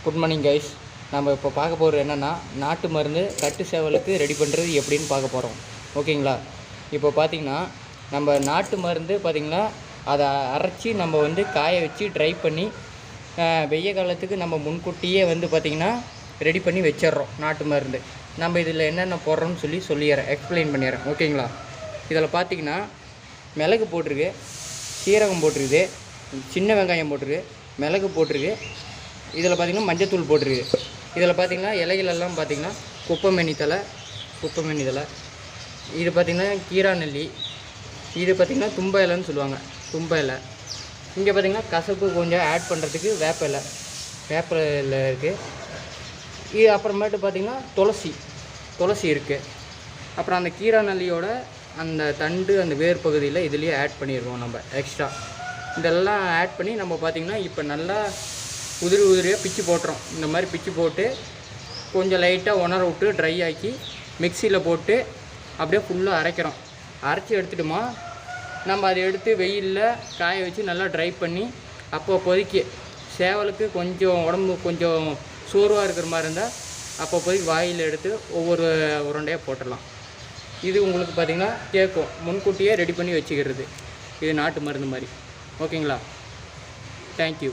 Good morning guys. நம்ம இப்போ பார்க்க போகிறது என்னென்னா, நாட்டு மருந்து கட்டு சேவலுக்கு ரெடி பண்ணுறது எப்படின்னு பார்க்க போகிறோம். ஓகேங்களா? இப்போ பார்த்திங்கன்னா நம்ம நாட்டு மருந்து பார்த்திங்கன்னா அதை அரைச்சி நம்ம வந்து காய வச்சு ட்ரை பண்ணி வெய்ய காலத்துக்கு நம்ம முன்கூட்டியே வந்து பார்த்திங்கன்னா ரெடி பண்ணி வச்சிட்றோம். நாட்டு மருந்து நம்ம இதில் என்னென்ன போடுறோம்னு சொல்லிடுறேன், எக்ஸ்பிளைன் பண்ணிடுறேன். ஓகேங்களா? இதில் பார்த்திங்கன்னா மிளகு போட்டிருக்கு, சீரகம் போட்டிருக்குது, சின்ன வெங்காயம் போட்டிருக்கு, மிளகு போட்டிருக்கு. இதில் பார்த்திங்கன்னா மஞ்சத்தூள் போட்டிருக்கு. இதில் பார்த்திங்கன்னா இலைகளெல்லாம் பார்த்திங்கன்னா குப்பைமேனி தலை, இது பார்த்திங்கன்னா கீரா நெல்லி, இது பார்த்திங்கன்னா தும்ப இலைன்னு சொல்லுவாங்க, தும்ப இலை. இங்கே பார்த்திங்கன்னா கசப்பு கொஞ்சம் ஆட் பண்ணுறதுக்கு வேப்ப இலை இருக்குது. இது அப்புறமேட்டு பார்த்திங்கன்னா துளசி இருக்குது. அப்புறம் அந்த கீரா நெல்லியோட அந்த தண்டு, அந்த வேர் பகுதியில் இதுலேயே ஆட் பண்ணிடுவோம் நம்ம எக்ஸ்ட்ரா. இதெல்லாம் ஆட் பண்ணி நம்ம பார்த்திங்கன்னா இப்போ நல்லா உதிரியாக பிச்சு போட்டுறோம். இந்த மாதிரி பிச்சு போட்டு கொஞ்சம் லைட்டாக உணர விட்டு ட்ரை ஆக்கி மிக்சியில் போட்டு அப்படியே ஃபுல்லாக அரைக்கிறோம். அரைச்சி எடுத்துட்டோமா, நம்ம அதை எடுத்து வெயிலில் காய வச்சு நல்லா ட்ரை பண்ணி அப்போதைக்கு சேவலுக்கு கொஞ்சம் உடம்பு கொஞ்சம் சோர்வாக இருக்கிற மாதிரி இருந்தால் அப்போதைக்கு வாயில் எடுத்து ஒவ்வொரு உருண்டையாக போட்டுடலாம். இது உங்களுக்கு பார்த்திங்கன்னா கேட்கும், முன்கூட்டியே ரெடி பண்ணி வச்சுக்கிறது. இது நாட்டு மருந்து மாதிரி. ஓகேங்களா? தேங்க்யூ.